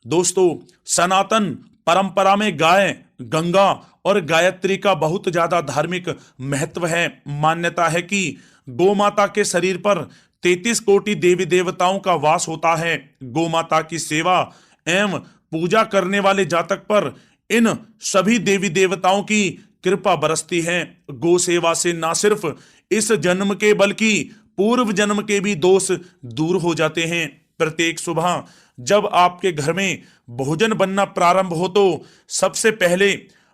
दोस्तों, सनातन परंपरा में गाय, गंगा और गायत्री का बहुत ज्यादा धार्मिक महत्व है। मान्यता है कि गौ माता के शरीर पर 33 कोटि देवी देवताओं का वास होता है। गौ माता की सेवा एवं पूजा करने वाले जातक पर इन सभी देवी देवताओं की कृपा बरसती है। गौ सेवा से न सिर्फ इस जन्म के बल्कि पूर्व जन्म के भी दोष दूर हो जाते हैं। प्रत्येक सुबह जब आपके घर में भोजन बनना प्रारंभ हो तो सबसे पहले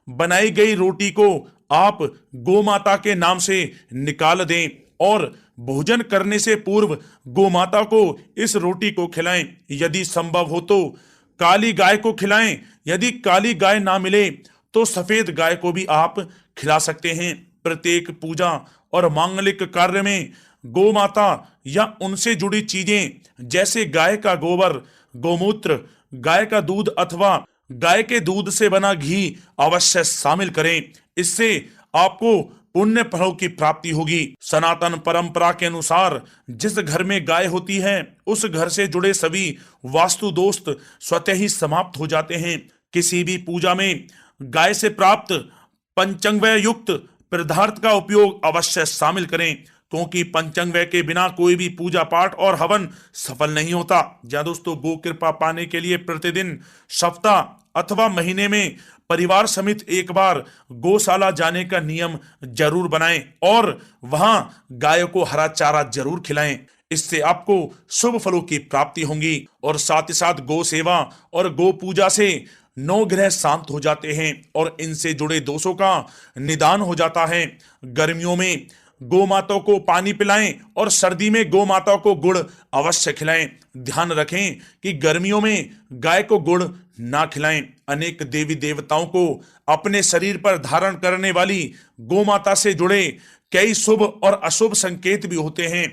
बनाई गई रोटी को आप गौ माता के नाम से निकाल दें और भोजन करने से पूर्व गौ माता को इस रोटी को खिलाएं। यदि संभव हो तो काली गाय को खिलाएं। यदि काली गाय ना मिले तो सफेद गाय को भी आप खिला सकते हैं। प्रत्येक पूजा और मांगलिक कार्य में गौ माता या उनसे जुड़ी चीजें जैसे गाय का गोबर, गोमूत्र, गाय का दूध अथवा गाय के दूध से बना घी अवश्य शामिल करें। इससे आपको पुण्य फलों की प्राप्ति होगी। सनातन परंपरा के अनुसार जिस घर में गाय होती है उस घर से जुड़े सभी वास्तु दोष स्वतः ही समाप्त हो जाते हैं। किसी भी पूजा में गाय से प्राप्त पंचांगव्य युक्त पदार्थ का उपयोग अवश्य शामिल करें, क्योंकि पंचांगव्य के बिना कोई भी पूजा पाठ और हवन सफल नहीं होता। या दोस्तों, गो कृपा पाने के लिए प्रतिदिन, सप्ताह अथवा महीने में परिवार समेत एक बार गौशाला जाने का नियम जरूर बनाएं और वहां गाय को हरा चारा जरूर खिलाएं। इससे आपको शुभ फलों की प्राप्ति होगी और साथ ही साथ गौ सेवा और गौ पूजा से 9 ग्रह शांत हो जाते हैं और इनसे जुड़े दोषों का निदान हो जाता है। गर्मियों में गौ माता को पानी पिलाएं और सर्दी में गौ माता को गुड़ अवश्य खिलाएं। ध्यान रखें कि गर्मियों में गाय को गुड़ ना खिलाएं। अनेक देवी देवताओं को अपने शरीर पर धारण करने वाली गौ माता से जुड़े कई शुभ और अशुभ संकेत भी होते हैं।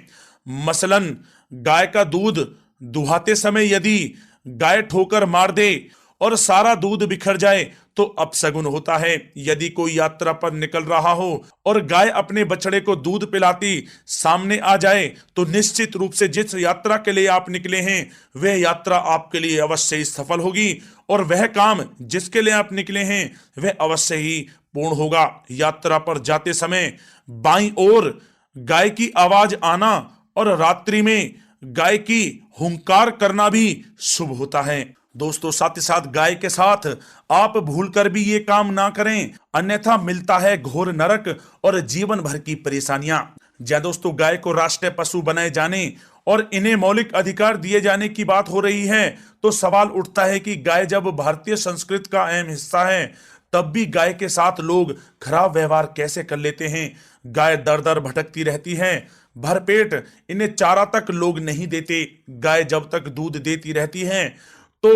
मसलन गाय का दूध दुहाते समय यदि गाय ठोकर मार दे और सारा दूध बिखर जाए तो अपशगुन होता है। यदि कोई यात्रा पर निकल रहा हो और गाय अपने बछड़े को दूध पिलाती सामने आ जाए तो निश्चित रूप से जिस यात्रा के लिए आप निकले हैं वह यात्रा आपके लिए अवश्य ही सफल होगी और वह काम जिसके लिए आप निकले हैं वह अवश्य ही पूर्ण होगा। यात्रा पर जाते समय बाईं ओर गाय की आवाज आना और रात्रि में गाय की हुंकार करना भी शुभ होता है। दोस्तों, साथ ही साथ गाय के साथ आप भूलकर भी ये काम ना करें, अन्यथा मिलता है घोर नरक और जीवन भर की परेशानियां। जय दोस्तों, गाय को राष्ट्रीय पशु बनाए जाने और इन्हें मौलिक अधिकार दिए जाने की बात हो रही है तो सवाल उठता है कि गाय जब भारतीय संस्कृति का अहम हिस्सा है तब भी गाय के साथ लोग खराब व्यवहार कैसे कर लेते हैं। गाय दर दर भटकती रहती है, भरपेट इन्हें चारा तक लोग नहीं देते। गाय जब तक दूध देती रहती है तो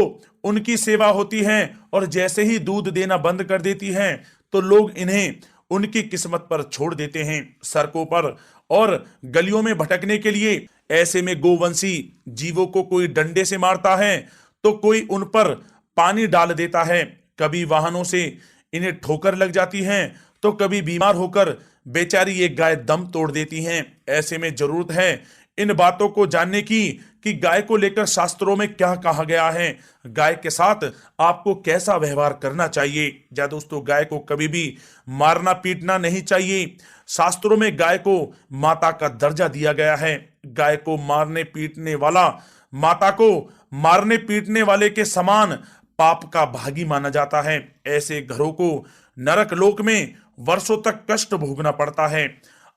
उनकी सेवा होती है और जैसे ही दूध देना बंद कर देती है तो लोग इन्हें उनकी किस्मत पर छोड़ देते हैं, सड़कों पर और गलियों में भटकने के लिए। ऐसे में गोवंशी जीवों को कोई डंडे से मारता है तो कोई उन पर पानी डाल देता है। कभी वाहनों से इन्हें ठोकर लग जाती है तो कभी बीमार होकर बेचारी ये गाय दम तोड़ देती हैं। ऐसे में जरूरत है इन बातों को जानने की कि गाय को लेकर शास्त्रों में क्या कहा गया है, गाय के साथ आपको कैसा व्यवहार करना चाहिए। या दोस्तों, गाय को कभी भी मारना पीटना नहीं चाहिए। शास्त्रों में गाय को माता का दर्जा दिया गया है। गाय को मारने पीटने वाला माता को मारने पीटने वाले के समान पाप का भागी माना जाता है। ऐसे घरों को नरक लोक में वर्षों तक कष्ट भोगना पड़ता है।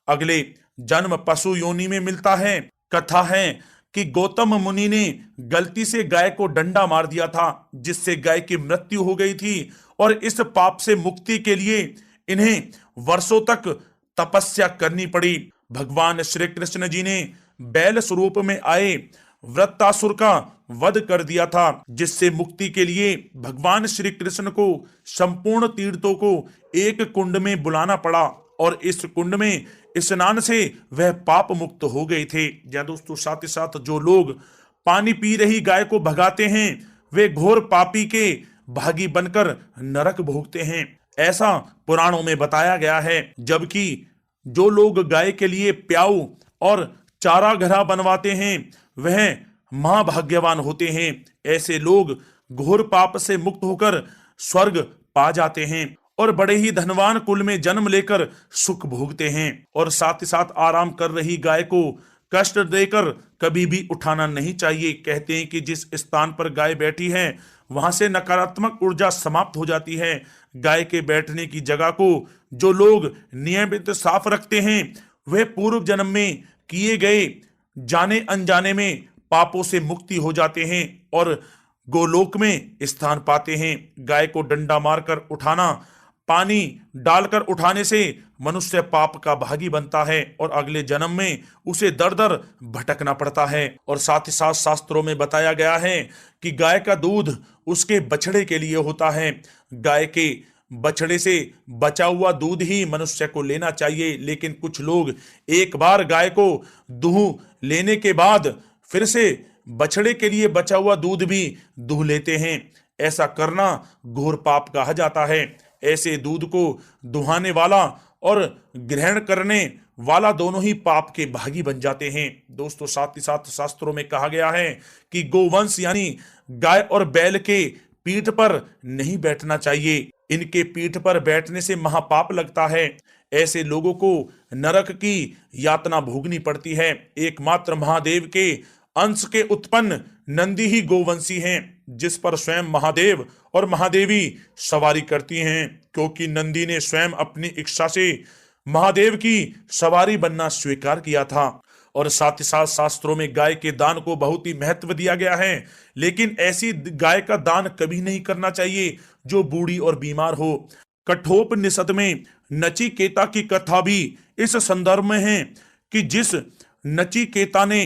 अगले जन्म पशु योनि में मिलता है। कथा है कि गौतम मुनि ने गलती से गाय को डंडा मार दिया था जिससे गाय की मृत्यु हो गई थी और इस पाप से मुक्ति के लिए इन्हें वर्षों तक तपस्या करनी पड़ी। भगवान श्री कृष्ण जी ने बैल स्वरूप में आए वृत्तासुर का वध कर दिया था, जिससे मुक्ति के लिए भगवान श्री कृष्ण को संपूर्ण तीर्थों को एक कुंड में बुलाना पड़ा और इस कुंड में स्नान से वह पाप मुक्त हो गए थे। या दोस्तों, साथ ही साथ जो लोग पानी पी रही गाय को भगाते हैं वे घोर पापी के भागी बनकर नरक भोगते हैं, ऐसा पुराणों में बताया गया है। जबकि जो लोग गाय के लिए प्याऊ और चारा घरा बनवाते हैं वह महाभाग्यवान होते हैं। ऐसे लोग घोर पाप से मुक्त होकर स्वर्ग पा जाते हैं और बड़े ही धनवान कुल में जन्म लेकर सुख भोगते हैं। और साथ ही साथ आराम कर रही गाय को कष्ट देकर कभी भी उठाना नहीं चाहिए। कहते हैं कि जिस स्थान पर गाय बैठी है वहां से नकारात्मक ऊर्जा समाप्त हो जाती है। गाय के बैठने की जगह को जो लोग नियमित साफ रखते हैं वे पूर्व जन्म में किए गए जाने अनजाने में पापों से मुक्ति हो जाते हैं और गोलोक में स्थान पाते हैं। गाय को डंडा मारकर उठाना, पानी डालकर उठाने से मनुष्य पाप का भागी बनता है और अगले जन्म में उसे दर दर भटकना पड़ता है। और साथ ही साथ शास्त्रों में बताया गया है कि गाय का दूध उसके बछड़े के लिए होता है। गाय के बछड़े से बचा हुआ दूध ही मनुष्य को लेना चाहिए, लेकिन कुछ लोग एक बार गाय को दूह लेने के बाद फिर से बछड़े के लिए बचा हुआ दूध भी दूह लेते हैं। ऐसा करना घोर पाप कहा जाता है। ऐसे दूध को दुहाने वाला और ग्रहण करने वाला दोनों ही पाप के भागी बन जाते हैं। दोस्तों, साथ ही साथ शास्त्रों में कहा गया है कि गोवंश यानी गाय और बैल के पीठ पर नहीं बैठना चाहिए। इनके पीठ पर बैठने से महापाप लगता है। ऐसे लोगों को नरक की यातना भोगनी पड़ती है। एकमात्र महादेव के अंश के उत्पन्न नंदी ही गोवंशी हैं, जिस पर स्वयं महादेव और महादेवी सवारी करती हैं, क्योंकि नंदी ने स्वयं अपनी इच्छा से महादेव की सवारी बनना स्वीकार किया था। और साथ ही साथ शास्त्रों में गाय के दान को बहुत ही महत्व दिया गया है, लेकिन ऐसी गाय का दान कभी नहीं करना चाहिए जो बूढ़ी और बीमार हो। कठोपनिषद में नचिकेता की कथा भी इस संदर्भ में है कि जिस नचिकेता ने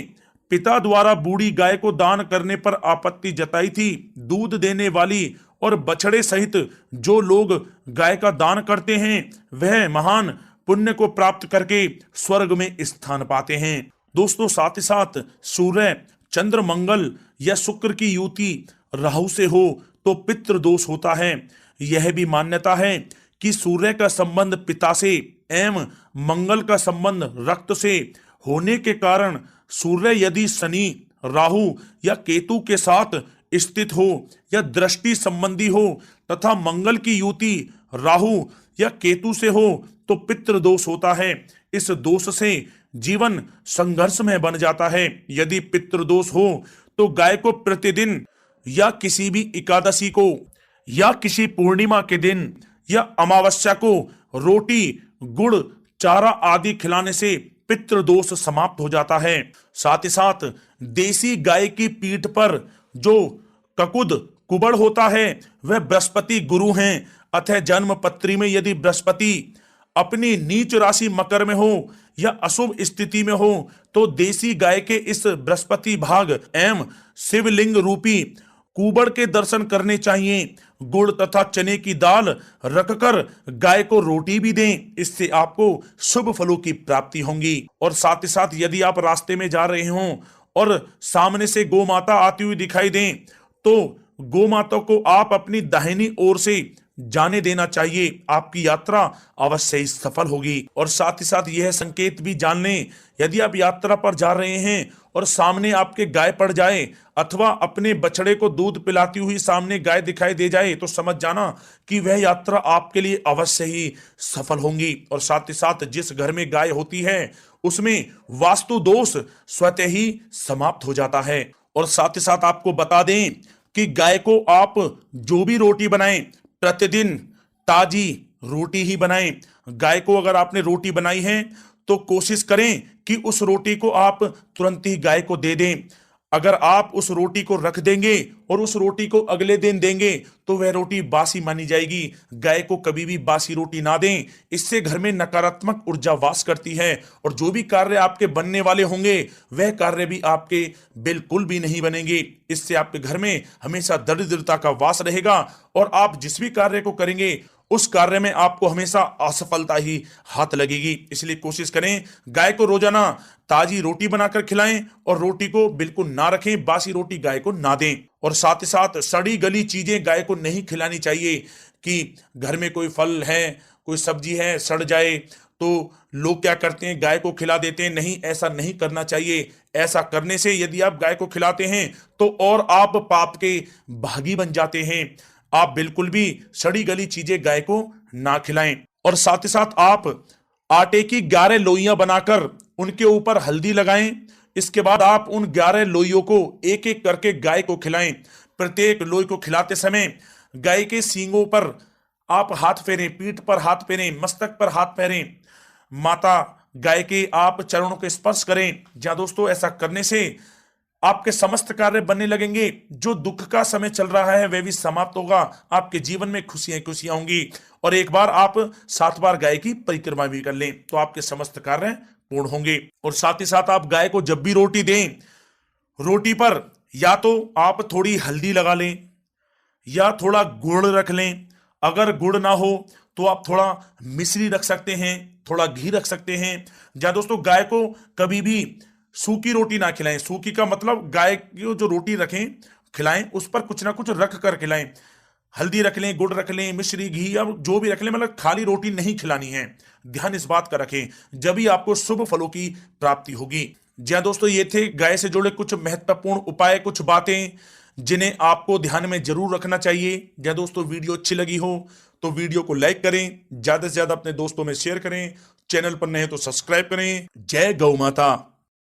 पिता द्वारा बूढ़ी गाय को दान करने पर आपत्ति जताई थी, दूध देने वाली और बछड़े सहित जो लोग गाय का दान करते हैं वह महान पुण्य को प्राप्त करके स्वर्ग में स्थान पाते हैं। दोस्तों, साथ ही साथ सूर्य, चंद्र, मंगल या शुक्र की युति राहु से हो तो पितृ दोष होता है। यह भी मान्यता है कि सूर्य का संबंध पिता से एवं मंगल का संबंध रक्त से होने के कारण सूर्य यदि शनि, राहु या केतु के साथ स्थित हो या दृष्टि संबंधी हो तथा मंगल की युति राहु या केतु से हो तो पितृ दोष होता है। इस दोष से जीवन संघर्ष में बन जाता है। यदि पितृ दोष हो तो गाय को प्रतिदिन या किसी भी एकादशी को या किसी पूर्णिमा के दिन या अमावस्या को रोटी, गुड़, चारा आदि खिलाने से पितृ दोष समाप्त हो जाता है। साथ ही साथ देसी गाय की पीठ पर जो ककुद कुबड़ होता है वह बृहस्पति गुरु हैं। अतः जन्म पत्री में यदि बृहस्पति अपनी नीच राशि मकर में हो या अशुभ स्थिति में हो तो देसी गाय के इस बृहस्पति भाग एवं शिवलिंग रूपी कुबड़ के दर्शन करने चाहिए। गुड़ तथा चने की दाल रखकर गाय को रोटी भी दें, इससे आपको शुभ फलों की प्राप्ति होगी। और साथ ही साथ यदि आप रास्ते में जा रहे हों और सामने से गौ माता आती हुई दिखाई दें तो गौ माता को आप अपनी दाहिनी ओर से जाने देना चाहिए। आपकी यात्रा अवश्य ही सफल होगी। और साथ ही साथ यह संकेत भी जान लें, यदि आप यात्रा पर जा रहे हैं और सामने आपके गाय पड़ जाए अथवा अपने बछड़े को दूध पिलाती हुई सामने गाय दिखाई दे जाए तो समझ जाना कि वह यात्रा आपके लिए अवश्य ही सफल होगी। और साथ ही साथ जिस घर में गाय होती है उसमें वास्तु दोष स्वतः ही समाप्त हो जाता है। और साथ ही साथ आपको बता दें कि गाय को आप जो भी रोटी बनाएं प्रतिदिन ताजी रोटी ही बनाएं। गाय को अगर आपने रोटी बनाई है तो कोशिश करें कि उस रोटी को आप तुरंत ही गाय को दे दें। अगर आप उस रोटी को रख देंगे और उस रोटी को अगले दिन देंगे तो वह रोटी बासी मानी जाएगी। गाय को कभी भी बासी रोटी ना दें, इससे घर में नकारात्मक ऊर्जा वास करती है और जो भी कार्य आपके बनने वाले होंगे वह कार्य भी आपके बिल्कुल भी नहीं बनेंगे। इससे आपके घर में हमेशा दरिद्रता का वास रहेगा और आप जिस भी कार्य को करेंगे उस कार्य में आपको हमेशा असफलता ही हाथ लगेगी। इसलिए कोशिश करें गाय को रोजाना ताजी रोटी बनाकर खिलाएं और रोटी को बिल्कुल ना रखें, बासी रोटी गाय को ना दें। और साथ ही साथ सड़ी गली चीजें गाय को नहीं खिलानी चाहिए कि घर में कोई फल है, कोई सब्जी है, सड़ जाए तो लोग क्या करते हैं, गाय को खिला देते हैं। नहीं, ऐसा नहीं करना चाहिए। ऐसा करने से यदि आप गाय को खिलाते हैं तो और आप पाप के भागी बन जाते हैं। आप बिल्कुल भी सड़ी गली चीजें गाय को ना खिलाएं। और साथ ही साथ आप आटे की 11 लोइयां बनाकर उनके ऊपर हल्दी लगाएं। इसके बाद आप उन 11 लोइयों को एक एक करके गाय को खिलाएं। प्रत्येक लोई को खिलाते समय गाय के सींगों पर आप हाथ फेरें, पीठ पर हाथ फेरें, मस्तक पर हाथ फेरें, माता गाय के आप चरणों के स्पर्श करें। जहां दोस्तों ऐसा करने से आपके समस्त कार्य बनने लगेंगे। जो दुख का समय चल रहा है वह भी समाप्त होगा। आपके जीवन में खुशियां खुशियां होंगी। और एक बार आप 7 बार गाय की परिक्रमा भी कर लें तो आपके समस्त कार्य पूर्ण होंगे। और साथ ही साथ आप गाय को जब भी रोटी दें, रोटी पर या तो आप थोड़ी हल्दी लगा लें या थोड़ा गुड़ रख लें। अगर गुड़ ना हो तो आप थोड़ा मिश्री रख सकते हैं, थोड़ा घी रख सकते हैं। जहां दोस्तों गाय को कभी भी सूखी रोटी ना खिलाएं। सूखी का मतलब गाय की जो रोटी रखें खिलाएं उस पर कुछ ना कुछ रख कर खिलाएं। हल्दी रख लें, गुड़ रख लें, मिश्री, घी या जो भी रख लें, मतलब खाली रोटी नहीं खिलानी है। ध्यान इस बात का रखें, जब ही आपको शुभ फलों की प्राप्ति होगी। जी हाँ दोस्तों, ये थे गाय से जुड़े कुछ महत्वपूर्ण उपाय, कुछ बातें जिन्हें आपको ध्यान में जरूर रखना चाहिए। जी दोस्तों, वीडियो अच्छी लगी हो तो वीडियो को लाइक करें, ज्यादा से ज्यादा अपने दोस्तों में शेयर करें, चैनल पर नए हैं तो सब्सक्राइब करें। जय गौ माता।